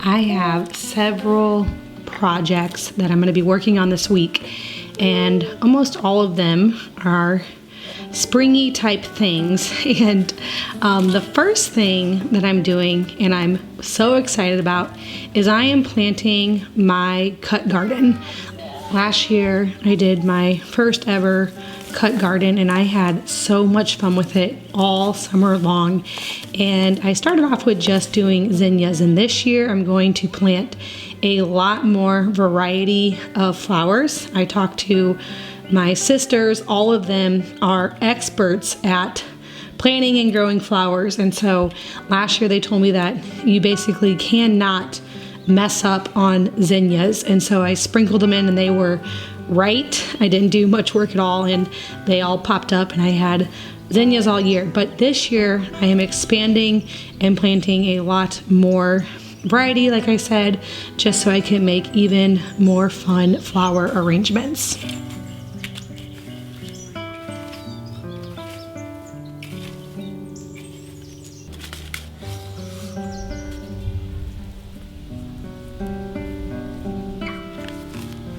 I have several projects that I'm going to be working on this week, and almost all of them are springy type things. And the first thing that I'm doing, and I'm so excited about, is I am planting my cut garden. Last year I did my first ever cut garden, and I had so much fun with it all summer long. And I started off with just doing zinnias, and this year I'm going to plant a lot more variety of flowers. I talked to my sisters, all of them are experts at planting and growing flowers, and so last year they told me that you basically cannot mess up on zinnias, and so I sprinkled them in and they were right. I didn't do much work at all and they all popped up, and I had zinnias all year. But this year I am expanding and planting a lot more variety, like I said, just so I can make even more fun flower arrangements.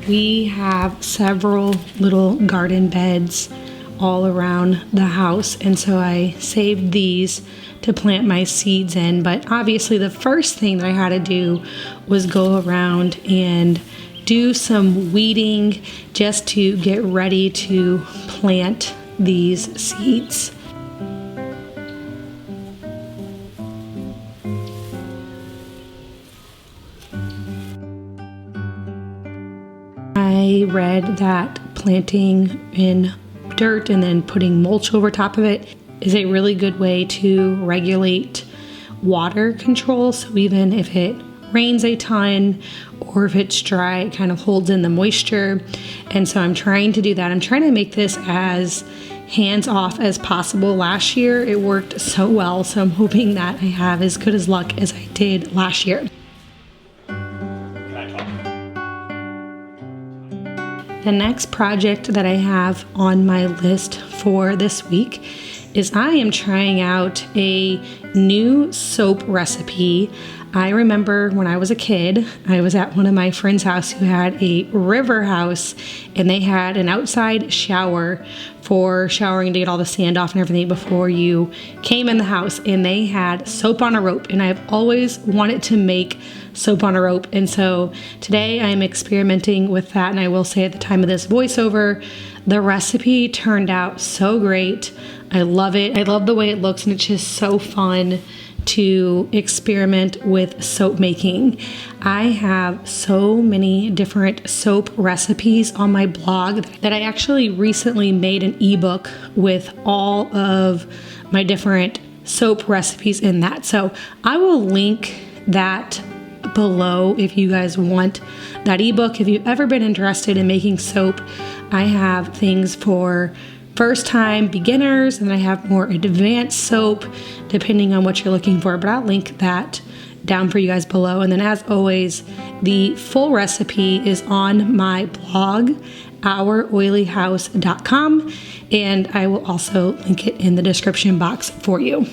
We have several little garden beds all around the house, and so I saved these to plant my seeds in. But obviously the first thing that I had to do was go around and do some weeding just to get ready to plant these seeds. I read that planting in dirt and then putting mulch over top of it is a really good way to regulate water control. So even if it rains a ton or if it's dry, it kind of holds in the moisture. And so I'm trying to do that. I'm trying to make this as hands-off as possible. Last year it worked so well, so I'm hoping that I have as good as luck as I did last year. The next project that I have on my list for this week is I am trying out a new soap recipe. I remember when I was a kid, I was at one of my friend's house who had a river house, and they had an outside shower for showering to get all the sand off and everything before you came in the house, and they had soap on a rope, and I've always wanted to make soap on a rope. And so today I'm experimenting with that, and I will say at the time of this voiceover, the recipe turned out so great. I love it. I love the way it looks, and it's just so fun to experiment with soap making. I have so many different soap recipes on my blog that I actually recently made an ebook with all of my different soap recipes in that. So I will link that below if you guys want that ebook. If you've ever been interested in making soap, I have things for first time beginners, and I have more advanced soap depending on what you're looking for, but I'll link that down for you guys below. And then as always, the full recipe is on my blog, ouroilyhouse.com, and I will also link it in the description box for you.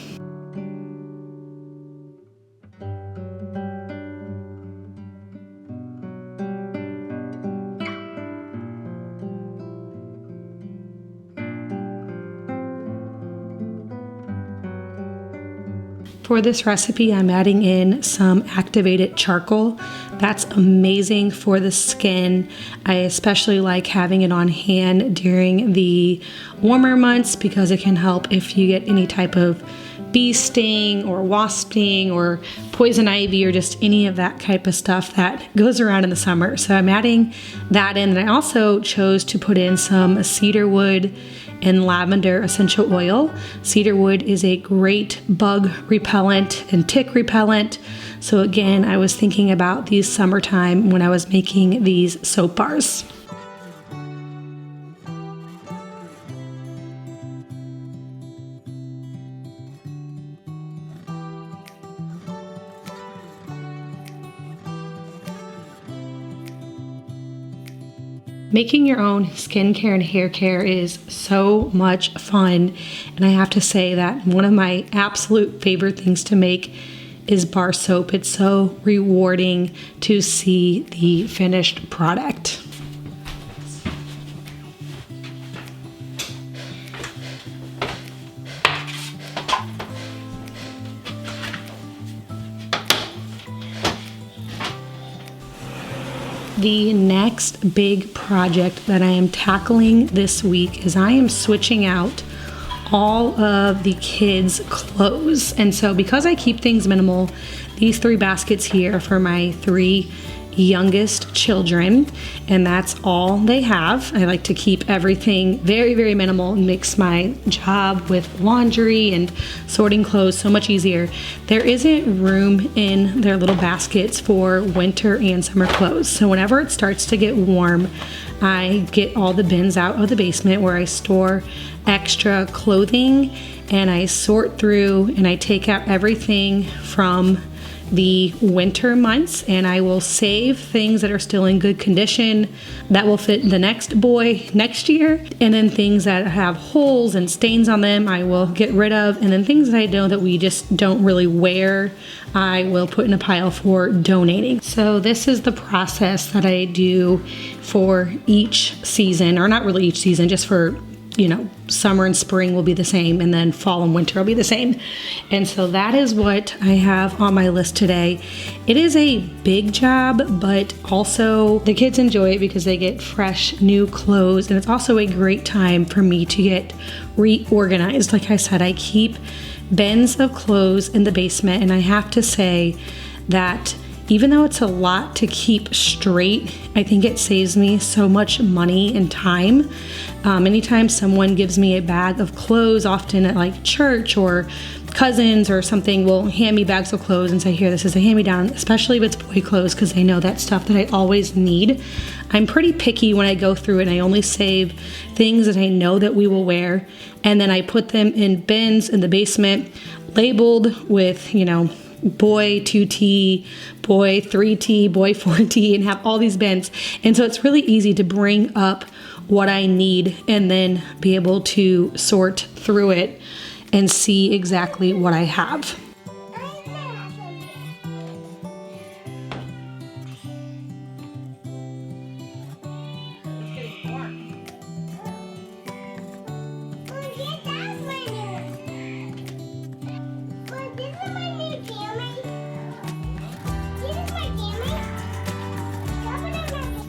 For this recipe, I'm adding in some activated charcoal. That's amazing for the skin. I especially like having it on hand during the warmer months because it can help if you get any type of bee sting or wasp sting or poison ivy or just any of that type of stuff that goes around in the summer. So I'm adding that in. And I also chose to put in some cedarwood and lavender essential oil. Cedarwood is a great bug repellent and tick repellent. So again, I was thinking about these summertime when I was making these soap bars. Making your own skincare and hair care is so much fun, and I have to say that one of my absolute favorite things to make is bar soap. It's so rewarding to see the finished product. The next big project that I am tackling this week is I am switching out all of the kids' clothes. And so because I keep things minimal, these 3 baskets here for my 3 youngest children, and that's all they have. I like to keep everything very, very minimal. It makes my job with laundry and sorting clothes so much easier. There isn't room in their little baskets for winter and summer clothes. So whenever it starts to get warm, I get all the bins out of the basement where I store extra clothing, and I sort through and I take out everything from the winter months, and I will save things that are still in good condition that will fit the next boy next year, and then things that have holes and stains on them I will get rid of, and then things that I know that we just don't really wear I will put in a pile for donating. So this is the process that I do for each season, or not really each season, just for summer and spring will be the same, and then fall and winter will be the same. And so that is what I have on my list today. It is a big job, but also the kids enjoy it because they get fresh new clothes, and it's also a great time for me to get reorganized. Like I said, I keep bins of clothes in the basement, and I have to say that even though it's a lot to keep straight, I think it saves me so much money and time. Anytime someone gives me a bag of clothes, often at like church or cousins or something, will hand me bags of clothes and say, here, this is a hand-me-down, especially if it's boy clothes, because they know that's stuff that I always need. I'm pretty picky when I go through it, and I only save things that I know that we will wear, and then I put them in bins in the basement, labeled with, boy 2T, boy 3T, boy 4T, and have all these bins. And so it's really easy to bring up what I need and then be able to sort through it and see exactly what I have.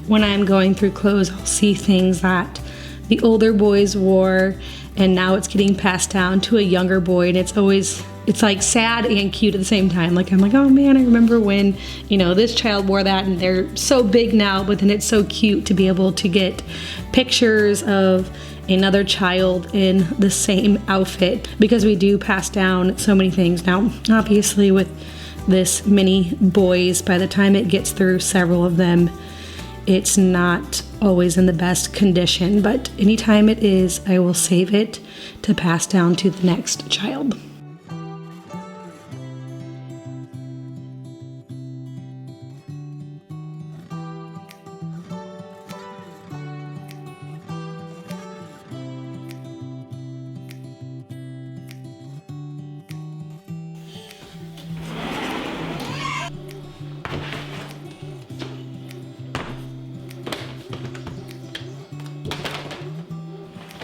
When I'm going through clothes, I'll see things that the older boys wore, and now it's getting passed down to a younger boy, and it's like sad and cute at the same time. Like I'm like, oh man, I remember when, this child wore that, and they're so big now, but then it's so cute to be able to get pictures of another child in the same outfit, because we do pass down so many things. Now, obviously with this many boys, by the time it gets through several of them, it's not always in the best condition, but anytime it is, I will save it to pass down to the next child.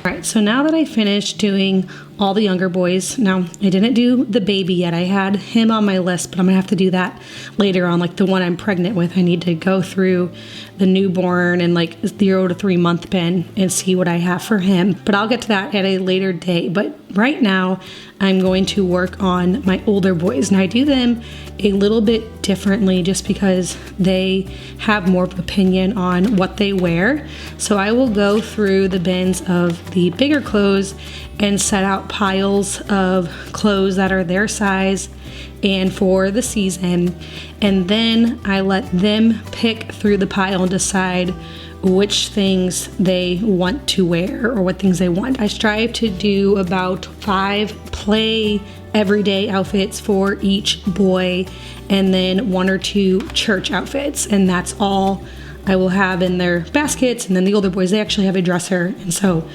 All right, so now that I finished doing all the younger boys, now I didn't do the baby yet. I had him on my list, but I'm gonna have to do that later on, like the one I'm pregnant with. I need to go through the newborn and like 0 to 3 month bin and see what I have for him. But I'll get to that at a later date. But right now I'm going to work on my older boys, and I do them a little bit differently just because they have more of an opinion on what they wear. So I will go through the bins of the bigger clothes and set out piles of clothes that are their size and for the season, and then I let them pick through the pile and decide which things they want to wear or what things they want. I strive to do about 5 play everyday outfits for each boy, and then 1 or 2 church outfits, and that's all I will have in their baskets. And then the older boys, they actually have a dresser, and so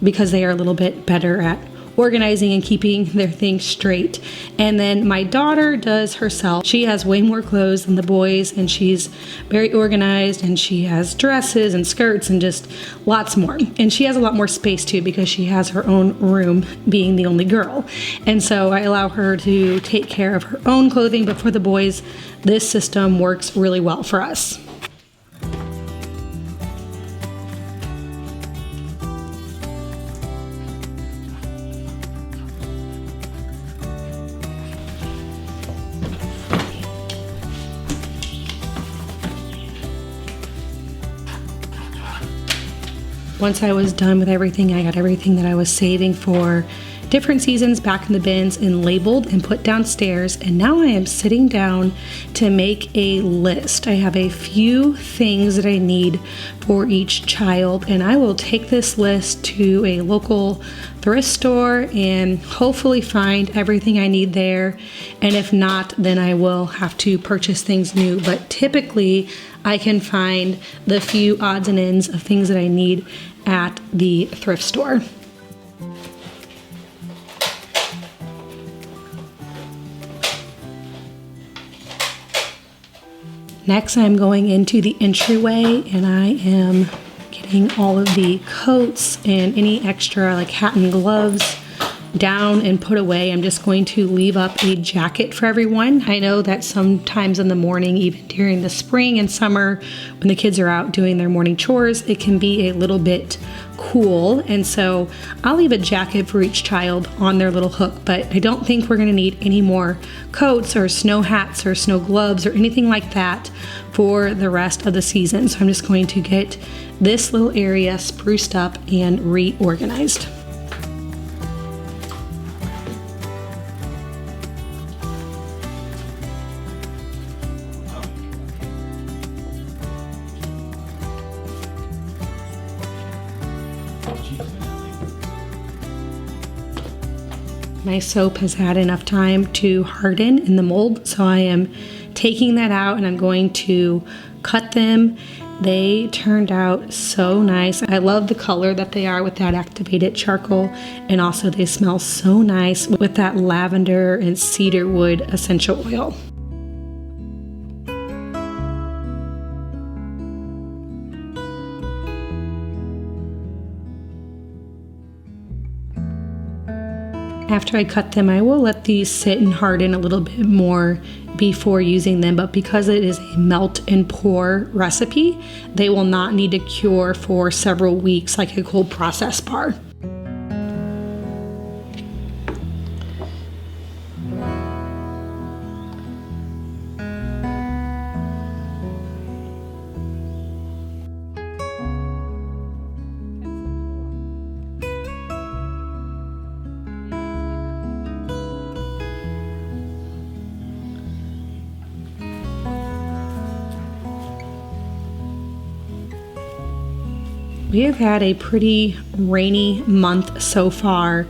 because they are a little bit better at organizing and keeping their things straight. And then my daughter does herself. She has way more clothes than the boys, and she's very organized, and she has dresses and skirts and just lots more. And she has a lot more space too because she has her own room, being the only girl. And so I allow her to take care of her own clothing, but for the boys, this system works really well for us. Once I was done with everything, I got everything that I was saving for different seasons back in the bins and labeled and put downstairs. And now I am sitting down to make a list. I have a few things that I need for each child, and I will take this list to a local thrift store and hopefully find everything I need there. And if not, then I will have to purchase things new. But typically I can find the few odds and ends of things that I need at the thrift store. Next, I'm going into the entryway, and I am getting all of the coats and any extra like hat and gloves down and put away. I'm just going to leave up a jacket for everyone. I know that sometimes in the morning, even during the spring and summer, when the kids are out doing their morning chores, it can be a little bit cool. And so I'll leave a jacket for each child on their little hook, but I don't think we're gonna need any more coats or snow hats or snow gloves or anything like that for the rest of the season. So I'm just going to get this little area spruced up and reorganized. My soap has had enough time to harden in the mold, so I am taking that out and I'm going to cut them. They turned out so nice. I love the color that they are with that activated charcoal, and also they smell so nice with that lavender and cedar wood essential oil. After I cut them, I will let these sit and harden a little bit more before using them, but because it is a melt and pour recipe, they will not need to cure for several weeks like a cold process bar. We have had a pretty rainy month so far,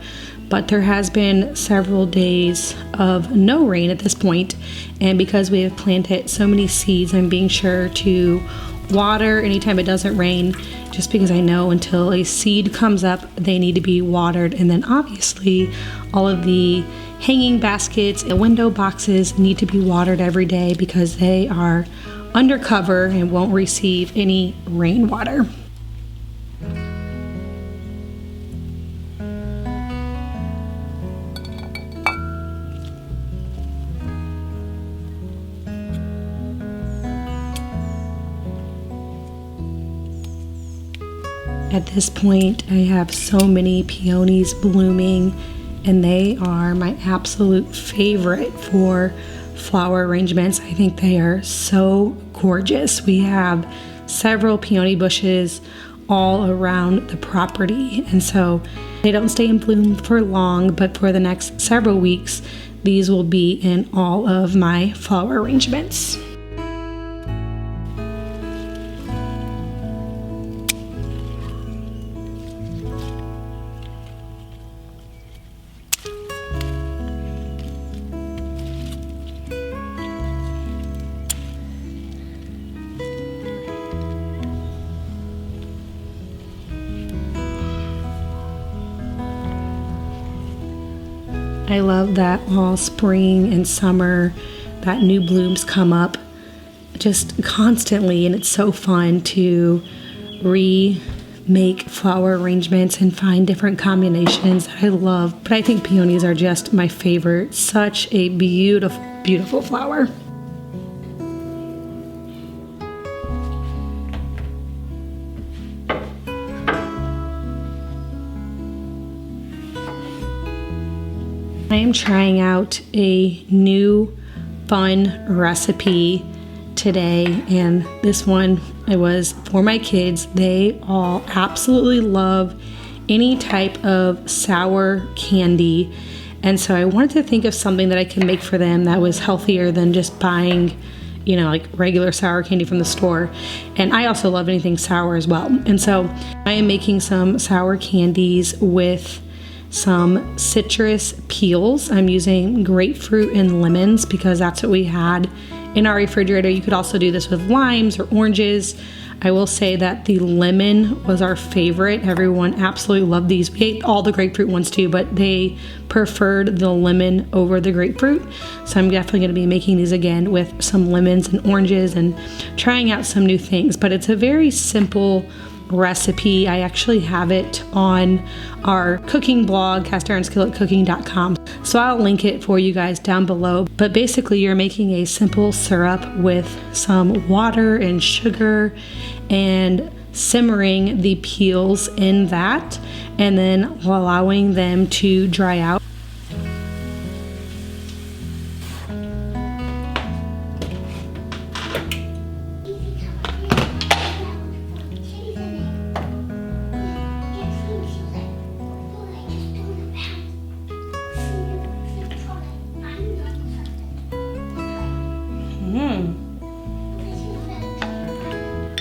but there has been several days of no rain at this point, and because we have planted so many seeds, I'm being sure to water anytime it doesn't rain, just because I know until a seed comes up, they need to be watered. And then obviously all of the hanging baskets and window boxes need to be watered every day because they are undercover and won't receive any rainwater. At this point, I have so many peonies blooming, and they are my absolute favorite for flower arrangements. I think they are so gorgeous. We have several peony bushes all around the property, and so they don't stay in bloom for long, but for the next several weeks, these will be in all of my flower arrangements. I love that all spring and summer that new blooms come up just constantly, and it's so fun to remake flower arrangements and find different combinations that I love. But I think peonies are just my favorite. Such a beautiful, beautiful flower. I am trying out a new fun recipe today, and this one, it was for my kids. They all absolutely love any type of sour candy, and so I wanted to think of something that I could make for them that was healthier than just buying, you know, like regular sour candy from the store. And I also love anything sour as well, and so I am making some sour candies with some citrus peels. I'm using grapefruit and lemons because that's what we had in our refrigerator. You could also do this with limes or oranges. I will say that the lemon was our favorite. Everyone absolutely loved these. We ate all the grapefruit ones too, but they preferred the lemon over the grapefruit. So I'm definitely going to be making these again with some lemons and oranges and trying out some new things. But it's a very simple recipe. I actually have it on our cooking blog, castironskilletcooking.com. So I'll link it for you guys down below. But basically you're making a simple syrup with some water and sugar and simmering the peels in that and then allowing them to dry out.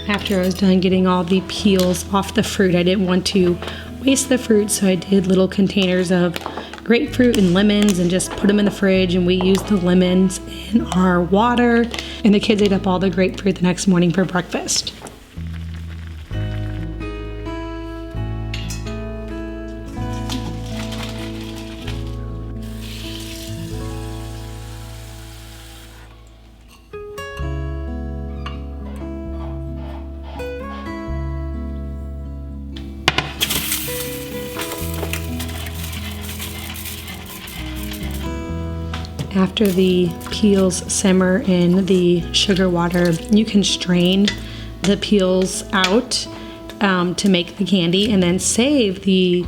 After I was done getting all the peels off the fruit, I didn't want to waste the fruit, so I did little containers of grapefruit and lemons and just put them in the fridge, and we used the lemons in our water, and the kids ate up all the grapefruit the next morning for breakfast. After the peels simmer in the sugar water, you can strain the peels out to make the candy and then save the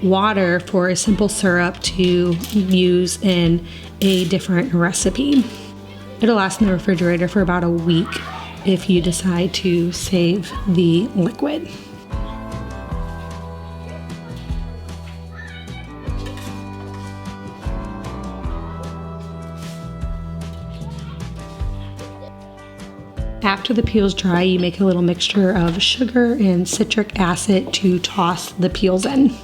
water for a simple syrup to use in a different recipe. It'll last in the refrigerator for about a week if you decide to save the liquid. After the peels dry, you make a little mixture of sugar and citric acid to toss the peels in.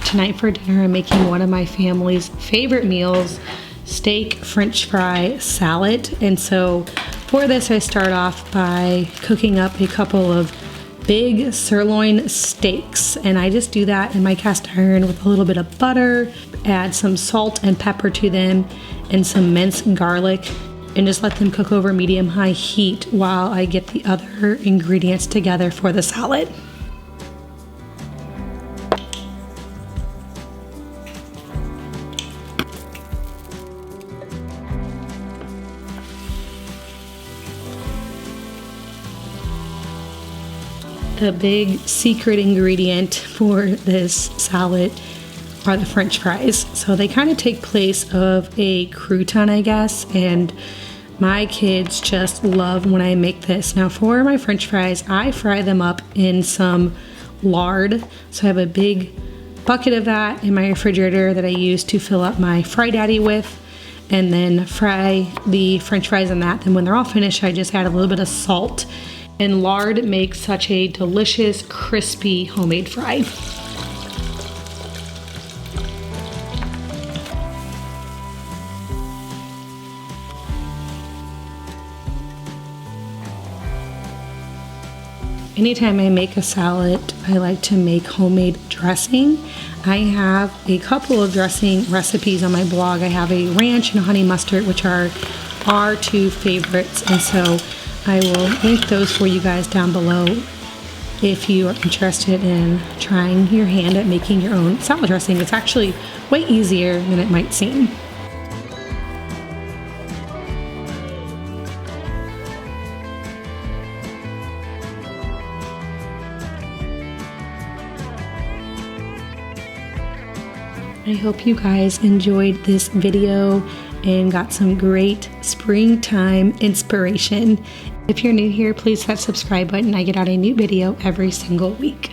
Tonight for dinner, I'm making one of my family's favorite meals, steak French fry salad. And so for this, I start off by cooking up a couple of big sirloin steaks, and I just do that in my cast iron with a little bit of butter, add some salt and pepper to them, and some minced garlic, and just let them cook over medium-high heat while I get the other ingredients together for the salad. The big secret ingredient for this salad are the French fries. So they kind of take place of a crouton, I guess, and my kids just love when I make this. Now for my French fries, I fry them up in some lard. So I have a big bucket of that in my refrigerator that I use to fill up my Fry Daddy with, and then fry the French fries in that. Then when they're all finished, I just add a little bit of salt. And lard makes such a delicious, crispy homemade fry. Anytime I make a salad, I like to make homemade dressing. I have a couple of dressing recipes on my blog. I have a ranch and honey mustard, which are our two favorites, and so I will link those for you guys down below if you are interested in trying your hand at making your own salad dressing. It's actually way easier than it might seem. I hope you guys enjoyed this video and got some great springtime inspiration. If you're new here, please hit that subscribe button. I get out a new video every single week.